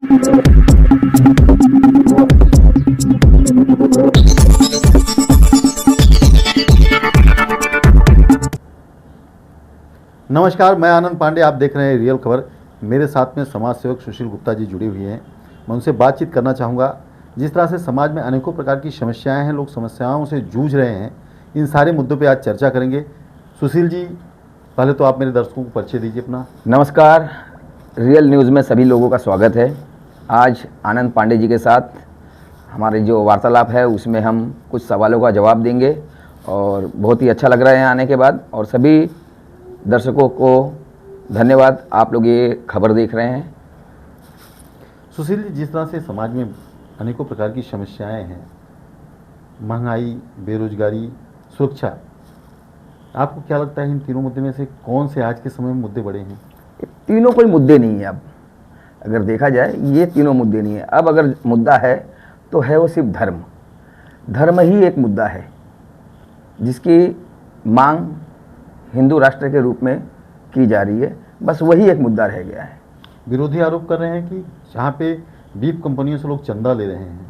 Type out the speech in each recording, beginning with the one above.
नमस्कार, मैं आनंद पांडे, आप देख रहे हैं रियल खबर। मेरे साथ में समाज सेवक सुशील गुप्ता जी जुड़े हुए हैं। मैं उनसे बातचीत करना चाहूँगा। जिस तरह से समाज में अनेकों प्रकार की समस्याएं हैं, लोग समस्याओं से जूझ रहे हैं, इन सारे मुद्दों पे आज चर्चा करेंगे। सुशील जी, पहले तो आप मेरे दर्शकों को परिचय दीजिए अपना। नमस्कार, रियल न्यूज़ में सभी लोगों का स्वागत है। आज आनंद पांडे जी के साथ हमारे जो वार्तालाप है उसमें हम कुछ सवालों का जवाब देंगे और बहुत ही अच्छा लग रहा है आने के बाद। और सभी दर्शकों को धन्यवाद, आप लोग ये खबर देख रहे हैं। सुशील जी, जिस तरह से समाज में अनेकों प्रकार की समस्याएं हैं, महंगाई, बेरोजगारी, सुरक्षा, आपको क्या लगता है इन तीनों मुद्दे में से कौन से आज के समय में मुद्दे बड़े हैं? तीनों कोई मुद्दे नहीं है। अब अगर देखा जाए ये तीनों मुद्दे नहीं है। अब अगर मुद्दा है तो है वो सिर्फ धर्म। धर्म ही एक मुद्दा है जिसकी मांग हिंदू राष्ट्र के रूप में की जा रही है। बस वही एक मुद्दा रह गया है। विरोधी आरोप कर रहे हैं कि जहाँ पे बीफ कंपनियों से लोग चंदा ले रहे हैं,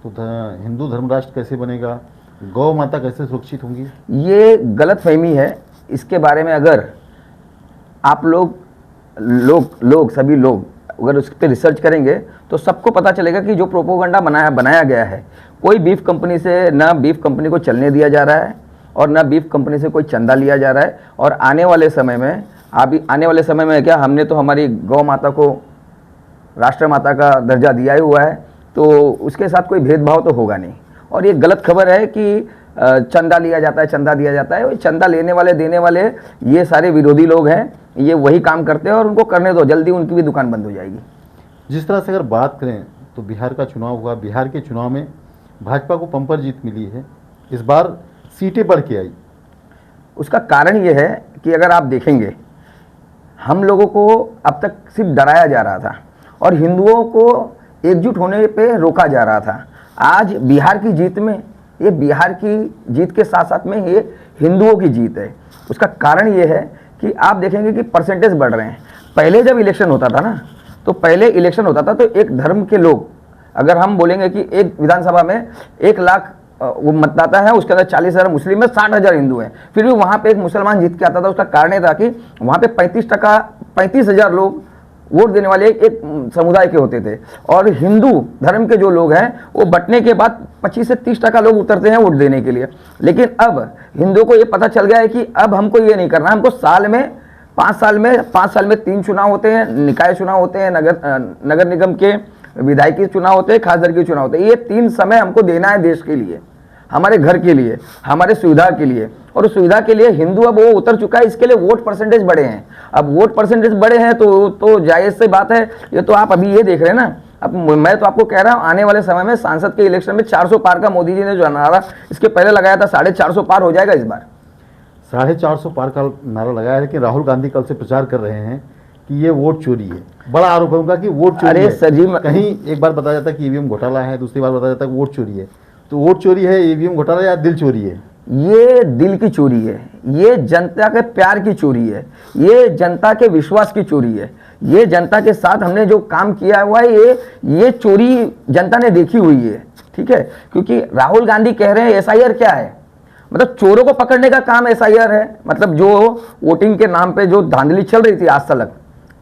तो हिंदू धर्म राष्ट्र कैसे बनेगा, गौ माता कैसे सुरक्षित होंगी? ये गलत फहमी है। इसके बारे में अगर आप सभी लोग अगर उस पर रिसर्च करेंगे तो सबको पता चलेगा कि जो प्रोपोगंडा बनाया गया है, कोई बीफ कंपनी से ना बीफ कंपनी को चलने दिया जा रहा है और ना बीफ कंपनी से कोई चंदा लिया जा रहा है। और आने वाले समय में क्या, हमने तो हमारी गौ माता को राष्ट्र माता का दर्जा दिया ही हुआ है, तो उसके साथ कोई भेदभाव तो होगा नहीं। और ये गलत खबर है कि चंदा लिया जाता है, चंदा दिया जाता है। चंदा लेने वाले देने वाले ये सारे विरोधी लोग हैं, ये वही काम करते हैं और उनको करने दो, जल्दी उनकी भी दुकान बंद हो जाएगी। जिस तरह से अगर बात करें तो बिहार का चुनाव हुआ, बिहार के चुनाव में भाजपा को पंपर जीत मिली है, इस बार सीटें बढ़ के आई। उसका कारण ये है कि अगर आप देखेंगे, हम लोगों को अब तक सिर्फ डराया जा रहा था और हिंदुओं को एकजुट होने पे रोका जा रहा था। आज बिहार की जीत में, ये बिहार की जीत के साथ साथ में ये हिंदुओं की जीत है। उसका कारण ये है कि आप देखेंगे कि परसेंटेज बढ़ रहे हैं। पहले जब इलेक्शन होता था ना, तो एक धर्म के लोग, अगर हम बोलेंगे कि एक विधानसभा में 1 लाख वो मतदाता है, उसके अंदर 40,000 मुस्लिम है, 60,000 हिंदू हैं, फिर भी वहाँ पे एक मुसलमान जीत के आता था। उसका कारण ये था कि वहाँ पे 35,000 लोग वोट देने वाले एक समुदाय के होते थे। और हिंदू धर्म के जो लोग हैं वो बंटने के बाद 25 से 30% लोग उतरते हैं वोट देने के लिए। लेकिन अब हिंदुओं को ये पता चल गया है कि अब हमको ये नहीं करना, हमको 5 साल में 3 चुनाव होते हैं, निकाय चुनाव होते हैं, नगर निगम के विधायकी चुनाव होते हैं, खासदार के चुनाव होते हैं। ये 3 समय हमको देना है देश के लिए, हमारे घर के लिए, हमारे सुविधा के लिए। और उस सुविधा के लिए हिंदू अब वो उतर चुका है, इसके लिए वोट परसेंटेज बढ़े हैं। अब वोट परसेंटेज बढ़े हैं तो जायज़ सी बात है। ये तो आप अभी ये देख रहे हैं ना। अब मैं तो आपको कह रहा हूँ, आने वाले समय में सांसद के इलेक्शन में 400 पार का मोदी जी ने जो नारा इसके पहले लगाया था, 450 पार हो जाएगा इस बार। 450 पार का नारा लगाया है। लेकिन राहुल गांधी कल से प्रचार कर रहे हैं कि ये वोट चोरी है। बड़ा आरोप है उनका कि वोट चोरी है। सर जी, कहीं एक बार बताया जाता है कि ईवीएम घोटाला है, दूसरी बार बताया जाता है कि वोट चोरी है। तो वोट चोरी है, ईवीएम घोटाला या दिल चोरी है? ये दिल की चोरी है, ये जनता के प्यार की चोरी है, ये जनता के विश्वास की चोरी है। ये जनता के साथ हमने जो काम किया हुआ है, ये चोरी जनता ने देखी हुई है। ठीक है, क्योंकि राहुल गांधी कह रहे हैं एसआईआर क्या है, मतलब चोरों को पकड़ने का काम एसआईआर है। मतलब जो वोटिंग के नाम पे जो धांधली चल रही थी आज तक,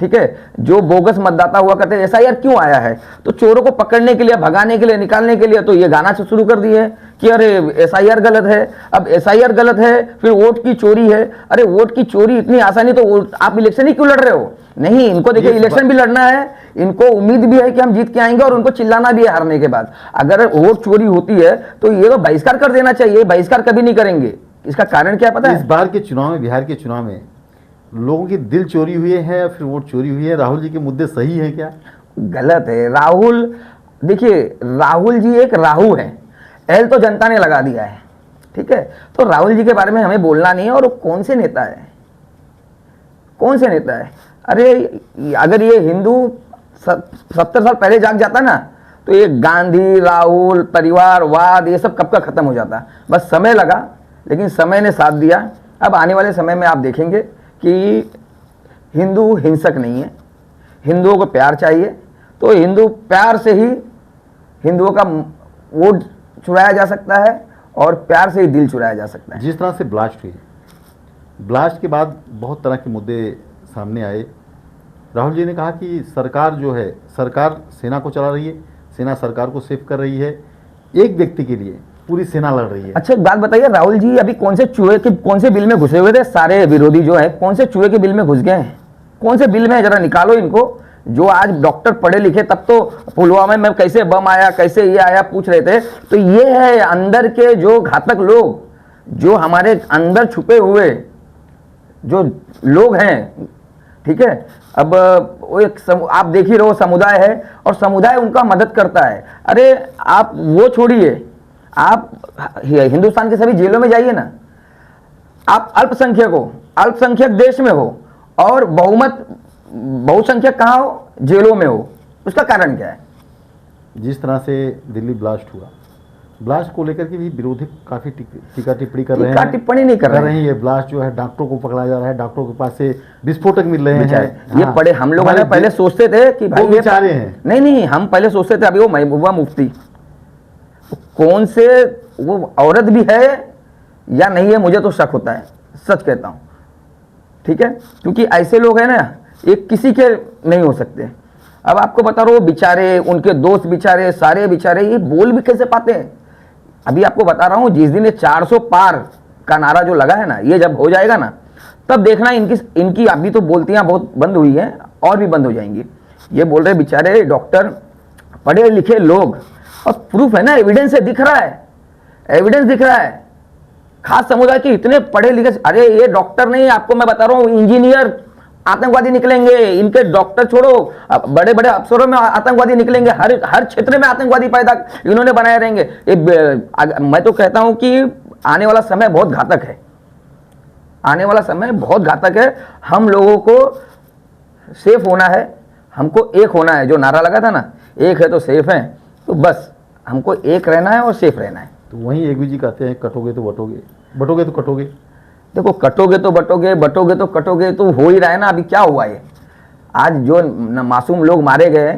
ठीक है, जो बोगस मतदाता हुआ करते, एसआईआर क्यों आया है? तो चोरों को पकड़ने के लिए, भगाने के लिए, निकालने के लिए। तो ये गाना शुरू कर दिए है कि अरे एसआईआर गलत है। अब एसआईआर गलत है, फिर वोट की चोरी है। अरे वोट की चोरी इतनी आसानी, तो आप इलेक्शन ही क्यों लड़ रहे हो? नहीं, इनको देखिए, इलेक्शन भी लड़ना है, इनको उम्मीद भी है कि हम जीत के आएंगे और उनको चिल्लाना भी है हारने के बाद। अगर वोट चोरी होती है तो ये तो बहिष्कार कर देना चाहिए। बहिष्कार कभी नहीं करेंगे। इसका कारण क्या पता है? इस बार के चुनाव में, बिहार के चुनाव में लोगों की दिल चोरी हुई है, फिर वोट चोरी हुई है। राहुल जी के मुद्दे सही है क्या? गलत है। राहुल, देखिए, राहुल जी एक राहु है। एल तो जनता ने लगा दिया है। ठीक है, तो राहुल जी के बारे में हमें बोलना नहीं है। और वो कौन से नेता है? अरे अगर ये हिंदू 70 साल पहले जाग जाता ना, तो ये गांधी, राहुल, परिवारवाद, ये सब कब का खत्म हो जाता। बस समय लगा, लेकिन समय ने साथ दिया। अब आने वाले समय में आप देखेंगे कि हिंदू हिंसक नहीं है, हिंदुओं को प्यार चाहिए। तो हिंदू प्यार से ही हिंदुओं का वोट चुराया जा सकता है और प्यार से ही दिल चुराया जा सकता है। जिस तरह से ब्लास्ट हुई, ब्लास्ट के बाद बहुत तरह के मुद्दे सामने आए। राहुल जी ने कहा कि सरकार जो है, सरकार सेना को चला रही है, सेना सरकार को सेफ कर रही है, एक व्यक्ति के लिए पूरी सेना लड़ रही है। अच्छा एक बात बताइए, राहुल जी अभी कौन से बिल में घुसे हुए थे? सारे विरोधी जो है कौन से चूहे के बिल में घुस गए हैं? कौन से बिल में? जरा निकालो इनको। जो आज डॉक्टर पढ़े लिखे, तब तो पुलवामा में कैसे बम आया, कैसे ये आया पूछ रहे थे। तो ये है अंदर के जो घातक लोग, जो हमारे अंदर छुपे हुए जो लोग हैं, ठीक है। अब वो आप देख ही रहो, समुदाय है और समुदाय उनका मदद करता है। अरे आप वो छोड़िए, आप हिंदुस्तान के सभी जेलों में जाइए ना, आप अल्पसंख्यक हो, अल्पसंख्यक देश में हो और बहुसंख्यक कहाँ हो? जेलों में हो। उसका कारण क्या है? जिस तरह से दिल्ली ब्लास्ट हुआ, ब्लास्ट को लेकर के भी विरोधी काफी टीका टिप्पणी कर रहे हैं। टिप्पणी नहीं कर रहे हैं। ये ब्लास्ट जो है डॉक्टरों को पकड़ा जा रहा है, डॉक्टरों के पास से विस्फोटक मिल रहे हैं। ये पढ़े हम लोग पहले सोचते थे कि भाई ये बेचारे हैं। नहीं, हम पहले सोचते थे अभी वो महबूबा मुफ्ती कौन से वो औरत भी है या नहीं है, मुझे तो शक होता है, सच कहता हूं, ठीक है। क्योंकि ऐसे लोग हैं ना, एक किसी के नहीं हो सकते। अब आपको बता रहा हूँ, बेचारे, उनके दोस्त बेचारे, सारे बेचारे, ये बोल भी कैसे पाते हैं? अभी आपको बता रहा हूँ, जिस दिन ये 400 पार का नारा जो लगा है ना, ये जब हो जाएगा ना, तब देखना इनकी अभी तो बोलतियां बहुत बंद हुई हैं और भी बंद हो जाएंगी। ये बोल रहे बेचारे डॉक्टर, पढ़े लिखे लोग, और प्रूफ है ना, एविडेंस है, दिख रहा है, एविडेंस दिख रहा है। खास समुदाय के इतने पढ़े लिखे, अरे ये डॉक्टर नहीं, आपको मैं बता रहा हूँ, इंजीनियर आतंकवादी निकलेंगे, इनके डॉक्टर छोड़ो, बड़े बड़े अफसरों में आतंकवादी निकलेंगे, हर क्षेत्र में आतंकवादी पैदा इन्होंने बनाए रहेंगे। मैं तो कहता हूं कि आने वाला समय बहुत घातक है, आने वाला समय बहुत घातक है। हम लोगों को सेफ होना है, हमको एक होना है। जो नारा लगा था ना, एक है तो सेफ है, तो बस हमको एक रहना है और सेफ रहना है। तो वहीं एक जी कहते हैं, कटोगे तो बटोगे, बटोगे तो कटोगे। देखो, कटोगे तो बटोगे, बटोगे तो कटोगे, तो हो ही रहा है ना। अभी क्या हुआ है, आज जो मासूम लोग मारे गए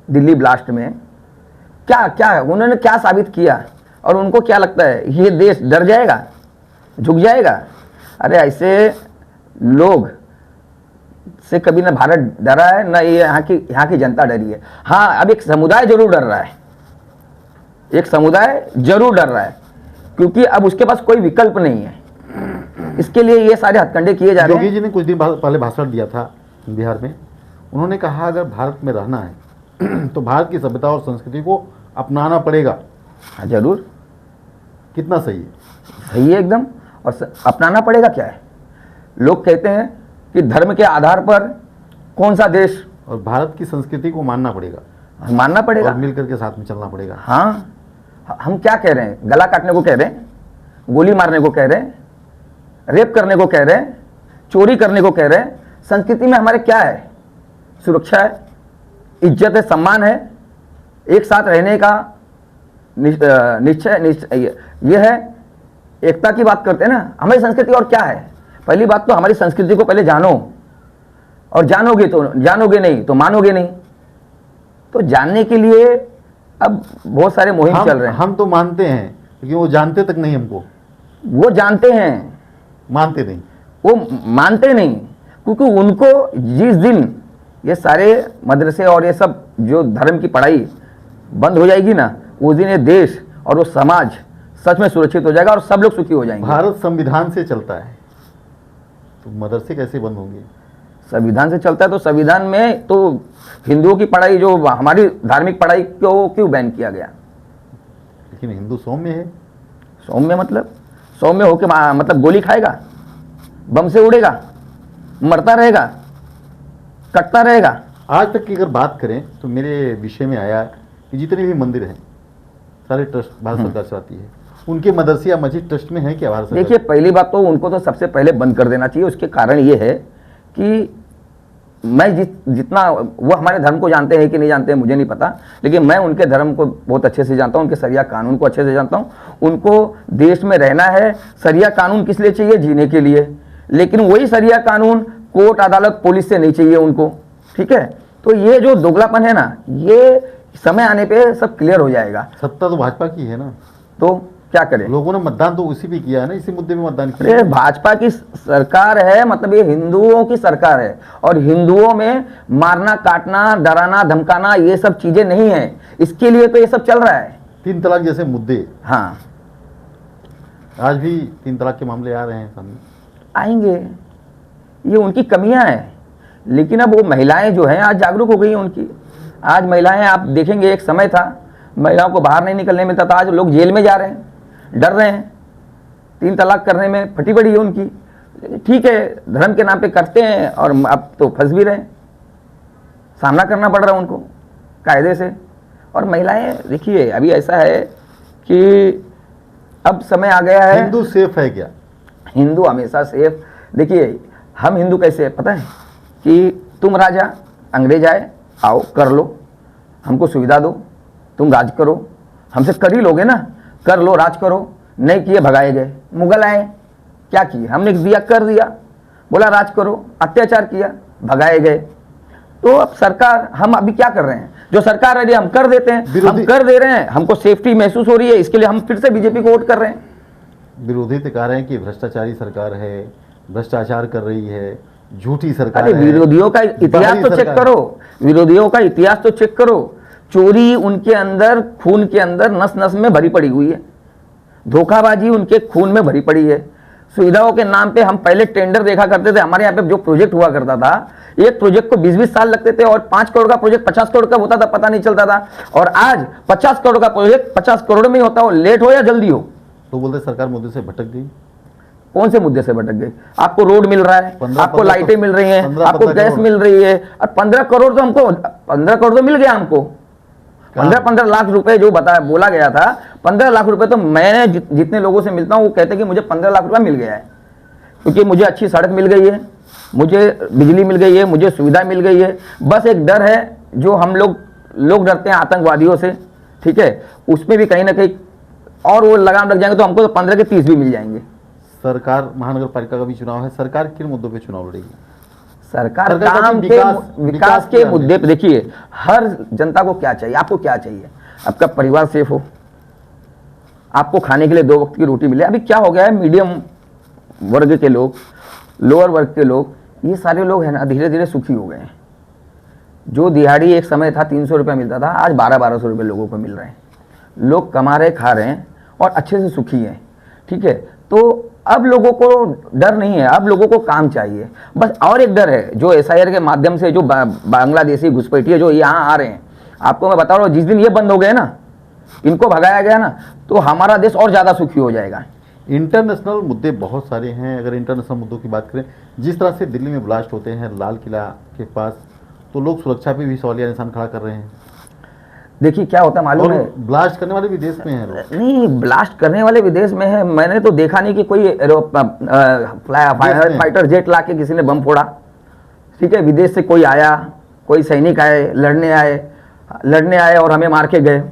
दिल्ली ब्लास्ट में, क्या उन्होंने क्या साबित किया? और उनको क्या लगता है ये देश डर जाएगा, झुक जाएगा? अरे ऐसे लोग से कभी ना भारत डरा है, ना ये यहाँ की जनता डरी है। हाँ, अब एक समुदाय जरूर डर रहा है, एक समुदाय जरूर डर रहा है, क्योंकि अब उसके पास कोई विकल्प नहीं है। इसके लिए ये सारे हथकंडे किए जा रहे हैं। योगी जी ने कुछ दिन पहले भाषण दिया था बिहार में। उन्होंने कहा अगर भारत में रहना है तो भारत की सभ्यता और संस्कृति को अपनाना पड़ेगा। हाँ जरूर, कितना सही है? सही है एकदम। और अपनाना पड़ेगा क्या है? लोग कहते हैं कि धर्म के आधार पर कौन सा देश, और भारत की संस्कृति को मानना पड़ेगा, मानना पड़ेगा, और मिलकर के साथ में चलना पड़ेगा। हाँ, हम क्या कह रहे हैं? गला काटने को कह रहे हैं, गोली मारने को कह रहे हैं, रेप करने को कह रहे हैं, चोरी करने को कह रहे हैं। संस्कृति में हमारे क्या है? सुरक्षा है, इज्जत है, सम्मान है, एक साथ रहने का निश्चय ये है, एकता की बात करते हैं ना। हमारी संस्कृति और क्या है? पहली बात तो हमारी संस्कृति को पहले जानो, और जानोगे नहीं तो मानोगे नहीं। तो जानने के लिए अब बहुत सारे मुहिम चल रहे हैं। हम तो मानते हैं, क्योंकि वो जानते तक नहीं हमको। वो जानते हैं, मानते नहीं, वो मानते नहीं, क्योंकि उनको जिस दिन ये सारे मदरसे और ये सब जो धर्म की पढ़ाई बंद हो जाएगी ना, उस दिन ये देश और वो समाज सच में सुरक्षित हो जाएगा और सब लोग सुखी हो जाएंगे। भारत संविधान से चलता है, तो मदरसे कैसे बंद होंगे? संविधान से चलता है, तो संविधान में तो हिंदुओं की पढ़ाई, जो हमारी धार्मिक पढ़ाई को क्यों बैन किया गया? लेकिन हिंदू सौम्य है। सौम्य मतलब सौम्य होके मतलब गोली खाएगा, बम से उड़ेगा, मरता रहेगा, कटता रहेगा। आज तक की अगर बात करें तो मेरे विषय में आया कि जितने भी मंदिर हैं सारे ट्रस्ट भारत सरकार चलाती है। उनके मदरसे या मस्जिद ट्रस्ट में है क्या भारत सरकार? देखिए, पहली बात तो उनको तो सबसे पहले बंद कर देना चाहिए। उसके कारण ये है कि मैं जितना वो हमारे धर्म को जानते हैं कि नहीं जानते हैं मुझे नहीं पता, लेकिन मैं उनके धर्म को बहुत अच्छे से जानता हूँ, उनके शरिया कानून को अच्छे से जानता हूँ। उनको देश में रहना है, शरिया कानून किस लिए चाहिए? जीने के लिए। लेकिन वही शरिया कानून कोर्ट, अदालत, पुलिस से नहीं चाहिए उनको, ठीक है। तो ये जो दोगलापन है ना, ये समय आने पे सब क्लियर हो जाएगा। सत्ता तो भाजपा की है ना, तो क्या करें? लोगों ने मतदान तो उसी पे किया है ना, इसी मुद्दे पे मतदान किया। अरे भाजपा की सरकार है, मतलब ये हिंदुओं की सरकार है, और हिंदुओं में मारना काटना डराना धमकाना ये सब चीजें नहीं है, इसके लिए तो ये सब चल रहा है। 3 तलाक जैसे मुद्दे हाँ, आज भी 3 तलाक के मामले आ रहे हैं सामने। आएंगे, ये उनकी कमियां हैं, लेकिन अब वो महिलाएं जो हैं आज जागरूक हो गई हैं उनकी। आज महिलाएं, आप देखेंगे एक समय था महिलाओं को बाहर नहीं निकलने मिलता था, आज लोग जेल में जा रहे हैं, डर रहे हैं, 3 तलाक करने में फटी पड़ी है उनकी। ठीक है, धर्म के नाम पे करते हैं और अब तो फंस भी रहे हैं, सामना करना पड़ रहा है उनको कायदे से। और महिलाएं देखिए, अभी ऐसा है कि अब समय आ गया है। हिंदू सेफ है क्या? हिंदू हमेशा सेफ। देखिए हम हिंदू कैसे है पता है, कि तुम राजा, अंग्रेज आए, आओ कर लो, हमको सुविधा दो, तुम राज करो, हमसे कर ही लोगे ना, कर लो, राज करो। नहीं किए, भगाए गए। मुगल आए, क्या किए? हमने दिया, कर दिया, बोला राज करो, अत्याचार किया, भगाए गए। तो अब सरकार, हम अभी क्या कर रहे हैं, जो सरकार है हम कर देते हैं, हम कर दे रहे हैं, हमको सेफ्टी महसूस हो रही है, इसके लिए हम फिर से बीजेपी को वोट कर रहे हैं। विरोधी तो कह रहे हैं कि भ्रष्टाचारी सरकार है, भ्रष्टाचार कर रही है, झूठी सरकार अरे है। विरोधियों का इतिहास तो चेक करो, विरोधियों का इतिहास तो चेक करो। चोरी उनके अंदर, खून के अंदर नस नस में भरी पड़ी हुई है, धोखाबाजी उनके खून में भरी पड़ी है। सुविधाओं के नाम पे हम पहले टेंडर देखा करते थे, हमारे यहाँ पे जो प्रोजेक्ट हुआ करता था, एक प्रोजेक्ट को 20-20 साल लगते थे, और 5 करोड़ का प्रोजेक्ट 50 करोड़ का होता था, पता नहीं चलता था। और आज 50 करोड़ का प्रोजेक्ट 50 करोड़ में ही होता हो, लेट हो या जल्दी हो। तो बोलते सरकार मुद्दे से भटक गई। कौन से मुद्दे से भटक गई? आपको रोड मिल रहा है, 15 आपको लाइटें मिल रही हैं, 15 आपको गैस करोड़। मिल रही है, और 15 करोड़ तो हमको, 15 करोड़ तो मिल गया हमको। 15 लाख रुपए जो बताया, बोला गया था 15 लाख रुपए, तो मैंने जितने लोगों से मिलता हूं वो कहते हैं कि मुझे 15 लाख रुपए मिल गया है, क्योंकि मुझे अच्छी सड़क मिल गई है, मुझे बिजली मिल गई है, मुझे सुविधा मिल गई है। बस एक डर है जो हम लोग डरते हैं आतंकवादियों से, ठीक है, उसमें भी कहीं ना कहीं और वो लगाम लग जाएंगे तो हमको तो 15 के 30 भी मिल जाएंगे। सरकार, महानगर पालिका का भी चुनाव है, सरकार किन मुद्दों पे चुनाव लड़ेगी? सरकार सरकार काम की के विकास विकास के मुद्दे पे, देखिए हर जनता को क्या चाहिए, आपको क्या चाहिए? आपका परिवार सेफ हो, आपको खाने के लिए 2 वक्त की रोटी मिले। अभी क्या हो गया है, मीडियम वर्ग के लोग, लोअर वर्ग के लोग, ये सारे लोग हैं ना, धीरे धीरे सुखी हो गए हैं। जो दिहाड़ी एक समय था 300 रुपये मिलता था, आज 1200 रुपये लोगों को मिल रहे हैं। लोग कमा रहे, खा रहे हैं और अच्छे से सुखी हैं, ठीक है। तो अब लोगों को डर नहीं है, अब लोगों को काम चाहिए। बस और एक डर है, जो SIR के माध्यम से जो बांग्लादेशी घुसपैठिए जो यहाँ आ रहे हैं, आपको मैं बता रहा हूँ, जिस दिन ये बंद हो गए ना, इनको भगाया गया ना, तो हमारा देश और ज़्यादा सुखी हो जाएगा। इंटरनेशनल मुद्दे बहुत सारे हैं। अगर इंटरनेशनल मुद्दों की बात करें, जिस तरह से दिल्ली में ब्लास्ट होते हैं लाल किला के पास, तो लोग सुरक्षा पे भी सवालिया निशान खड़ा कर रहे हैं। देखिए क्या होता है मालूम है, ब्लास्ट करने वाले विदेश में हैं लोग। नहीं, ब्लास्ट करने वाले विदेश में है, मैंने तो देखा नहीं कि कोई फाइटर जेट ला के किसी ने बम फोड़ा, ठीक है। विदेश से कोई आया, कोई सैनिक आए, लड़ने आए और हमें मार के गए,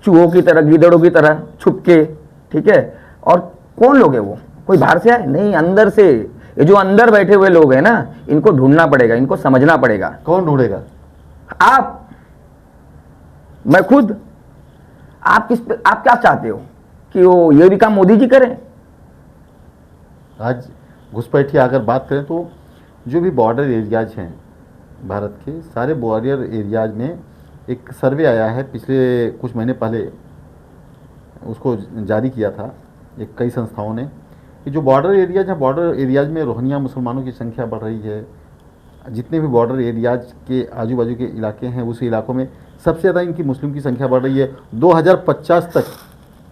चूहों की तरह, गीदड़ों की तरह छुप के, ठीक है। और कौन लोग है वो? कोई बाहर से आए? नहीं, अंदर से। ये जो अंदर बैठे हुए लोग हैं ना, इनको ढूंढना पड़ेगा, इनको समझना पड़ेगा। कौन ढूंढेगा? आप, मैं खुद। आप क्या चाहते हो कि वो ये भी काम मोदी जी करें? आज घुसपैठिया अगर बात करें तो जो भी बॉर्डर एरियाज हैं भारत के, सारे बॉर्डर एरियाज में एक सर्वे आया है पिछले कुछ महीने पहले, उसको जारी किया था एक कई संस्थाओं ने, कि जो बॉर्डर एरियाज हैं, बॉर्डर एरियाज में रोहिंग्या मुसलमानों की संख्या बढ़ रही है। जितने भी बॉर्डर एरियाज के आजू बाजू के इलाके हैं, उस इलाकों में सबसे ज़्यादा इनकी मुस्लिम की संख्या बढ़ रही है। 2050 तक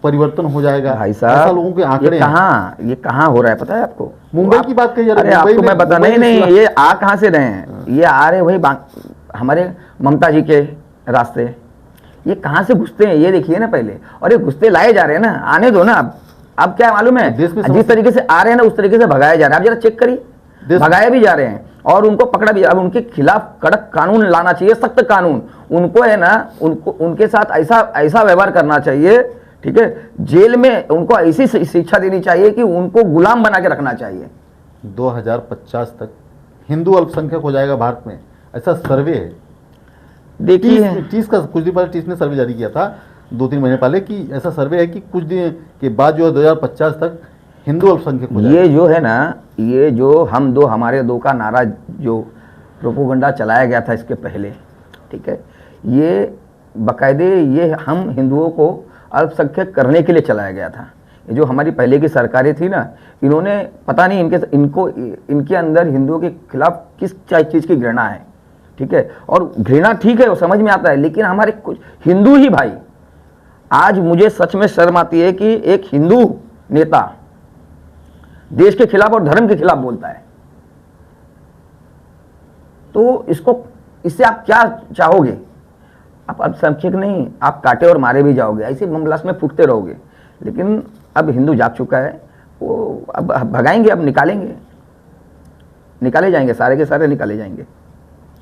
परिवर्तन हो जाएगा, भाई ऐसा साहब। लोगों के आंकड़े हैं। ये कहाँ हो रहा है पता है आपको? मुंबई की बात कही जा रही अरे है, आपको मैं बता, नहीं मुंबई में ये आ कहाँ से रहे हैं? ये आ रहे वही हमारे ममता जी के रास्ते। ये कहाँ से घुसते हैं ये देखिए ना पहले, और ये घुसते लाए जा रहे हैं ना, आने दो ना। अब क्या मालूम है, जिस तरीके से आ रहे हैं ना, उस तरीके से भगाए जा रहे हैं। आप जरा चेक करिए, भगाए भी जा रहे हैं और उनको पकड़ा भी। अब उनके खिलाफ कड़क कानून लाना चाहिए, सख्त कानून। उनको है ना, उनके साथ ऐसा व्यवहार करना चाहिए, ठीक है। जेल में उनको ऐसी शिक्षा देनी चाहिए कि उनको गुलाम बना के रखना चाहिए। 2050 तक हिंदू अल्पसंख्यक हो जाएगा भारत में, ऐसा सर्वे है। देखिए टीस का कुछ दिन पहले टीस ने सर्वे जारी किया था 2-3 महीने पहले कि ऐसा सर्वे है कि कुछ दिन के बाद जो है 2050 तक हिंदू अल्पसंख्यक हो जाएगा। ये जो है ना, ये जो हम दो हमारे दो का नारा जो प्रोपोगंडा चलाया गया था इसके पहले, ठीक है, ये बाकायदे ये हम हिंदुओं को अल्पसंख्यक करने के लिए चलाया गया था। ये जो हमारी पहले की सरकारें थी ना, इन्होंने पता नहीं इनके अंदर हिंदुओं के खिलाफ किस चीज़ की घृणा है, ठीक है। और घृणा ठीक है, वो समझ में आता है, लेकिन हमारे कुछ हिंदू ही भाई, आज मुझे सच में शर्म आती है कि एक हिंदू नेता देश के खिलाफ और धर्म के खिलाफ बोलता है। तो इससे आप क्या चाहोगे? आप अल्पसंख्यक नहीं, आप काटे और मारे भी जाओगे, ऐसे बमब्लास्ट में फूटते रहोगे। लेकिन अब हिंदू जाग चुका है, वो अब भगाएंगे, अब निकाले जाएंगे, सारे के सारे निकाले जाएंगे।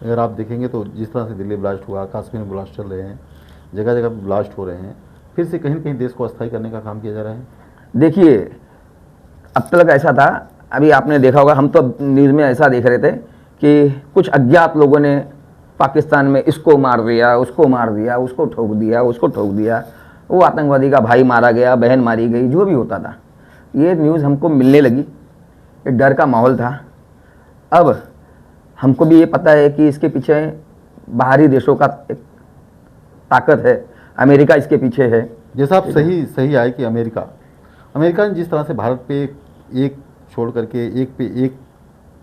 अगर आप देखेंगे तो जिस तरह से दिल्ली ब्लास्ट हुआ, कश्मीर में ब्लास्ट चल रहे हैं, जगह जगह ब्लास्ट हो रहे हैं, फिर से कहीं न कहीं देश को अस्थायी करने का काम किया जा रहा है। देखिए, अब तक ऐसा था, अभी आपने देखा होगा, हम तो न्यूज़ में ऐसा देख रहे थे कि कुछ अज्ञात लोगों ने पाकिस्तान में इसको मार दिया, उसको मार दिया, उसको ठोक दिया, उसको ठोक दिया, वो आतंकवादी का भाई मारा गया, बहन मारी गई, जो भी होता था, ये न्यूज़ हमको मिलने लगी। एक डर का माहौल था। अब हमको भी ये पता है कि इसके पीछे बाहरी देशों का एक ताकत है, अमेरिका इसके पीछे है। जैसा आप सही आए कि अमेरिका ने जिस तरह से भारत पे एक छोड़ करके एक पे एक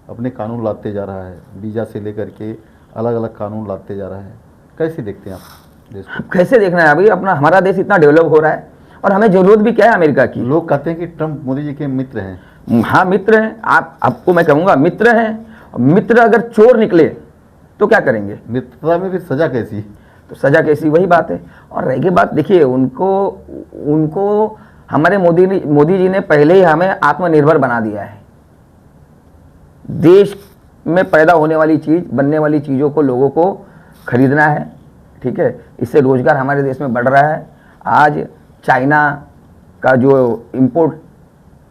अपने कानून लाते जा रहा है, वीज़ा से लेकर के अलग अलग कानून लाते जा रहा है, कैसे देखते हैं आप देश को? कैसे देखना है? अभी अपना हमारा देश इतना डेवलप हो रहा है और हमें जरूरत भी क्या है अमेरिका की? लोग कहते हैं कि ट्रंप मोदी जी के मित्र हैं। हाँ, मित्र हैं। आपको मैं कहूँगा मित्र हैं। मित्र अगर चोर निकले तो क्या करेंगे? मित्रता में फिर सजा कैसी? तो सजा कैसी, वही बात है। और रह गई बात, देखिए, उनको हमारे मोदी जी ने पहले ही हमें आत्मनिर्भर बना दिया है। देश में पैदा होने वाली चीज़, बनने वाली चीज़ों को लोगों को खरीदना है, ठीक है। इससे रोजगार हमारे देश में बढ़ रहा है। आज चाइना का जो इंपोर्ट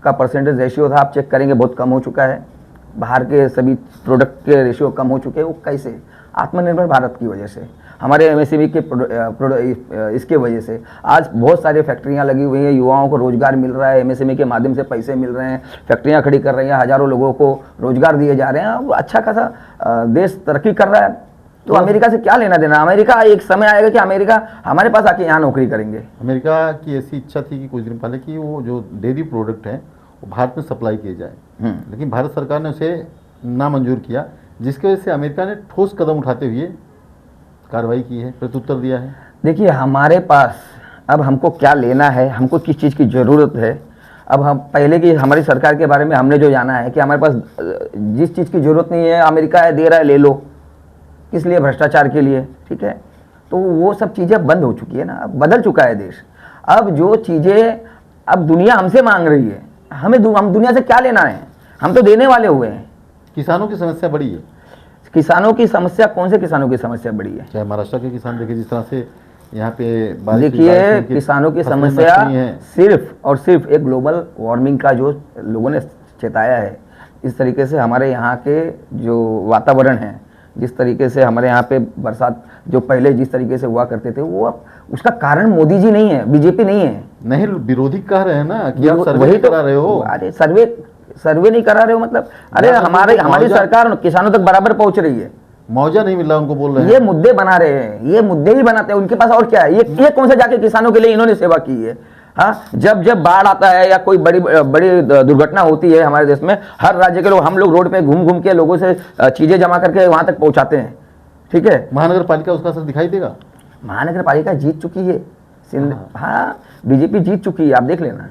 का परसेंटेज रेशियो था, आप चेक करेंगे, बहुत कम हो चुका है। बाहर के सभी प्रोडक्ट के रेशियो कम हो चुके हैं। वो कैसे? आत्मनिर्भर भारत की वजह से, हमारे एमएसएमई के इसके वजह से आज बहुत सारी फैक्ट्रियां लगी हुई हैं, युवाओं को रोजगार मिल रहा है, एमएसएमई के माध्यम से पैसे मिल रहे हैं, फैक्ट्रियां खड़ी कर रही हैं, हजारों लोगों को रोजगार दिए जा रहे हैं। अब अच्छा खासा देश तरक्की कर रहा है। तो अमेरिका से क्या लेना देना? अमेरिका, एक समय आएगा कि अमेरिका हमारे पास आके यहाँ नौकरी करेंगे। अमेरिका की ऐसी इच्छा थी कि कुछ दिन पहले कि वो जो डेयरी प्रोडक्ट हैं वो भारत में सप्लाई किए जाए, लेकिन भारत सरकार ने उसे नामंजूर किया, जिसकी वजह से अमेरिका ने ठोस कदम उठाते हुए कार्रवाई की है, प्रत्युत्तर दिया है। देखिए, हमारे पास अब हमको क्या लेना है, हमको किस चीज़ की ज़रूरत है। अब हम पहले की हमारी सरकार के बारे में हमने जो जाना है कि हमारे पास जिस चीज़ की ज़रूरत नहीं है, अमेरिका है दे रहा है, ले लो, किस लिए? भ्रष्टाचार के लिए, ठीक है। तो वो सब चीज़ें बंद हो चुकी है ना, अब बदल चुका है देश। अब जो चीज़ें अब दुनिया हमसे मांग रही है, हम दुनिया से क्या लेना है? हम तो देने वाले हुए हैं। किसानों की समस्या बड़ी है। किसानों की समस्या, कौन से किसानों की समस्या बड़ी है? चाहे महाराष्ट्र के किसान देखिए, जिस तरह से यहाँ पे देखिए, किसानों की समस्या सिर्फ और सिर्फ एक ग्लोबल वार्मिंग का जो लोगों ने चेताया है, इस तरीके से हमारे यहाँ के जो वातावरण है, जिस तरीके से हमारे यहाँ पे बरसात जो पहले जिस तरीके से हुआ करते थे, वो अब उसका कारण मोदी जी नहीं है, बीजेपी नहीं है। नहीं, विरोधी कह रहे हैं ना कि आप सर्वे वही करा रहे हो। अरे सर्वे नहीं करा रहे हो मतलब? अरे हमारी सरकार किसानों तक बराबर पहुंच रही है, मुआवजा नहीं मिल रहा, उनको बोल रहे हैं। ये मुद्दे बना रहे हैं, ये मुद्दे ही बनाते हैं, उनके पास और क्या है? ये कौन सा जाके किसानों के लिए इन्होंने सेवा की है? हाँ, जब बाढ़ आता है या कोई बड़ी दुर्घटना होती है हमारे देश में, हर राज्य के लोग, हम लोग रोड पे घूम के लोगों से चीजें जमा करके वहां तक पहुंचाते हैं, ठीक है। महानगर पालिका उसका असर दिखाई देगा। महानगर पालिका जीत चुकी है, हाँ, बीजेपी जीत चुकी है, आप देख लेना।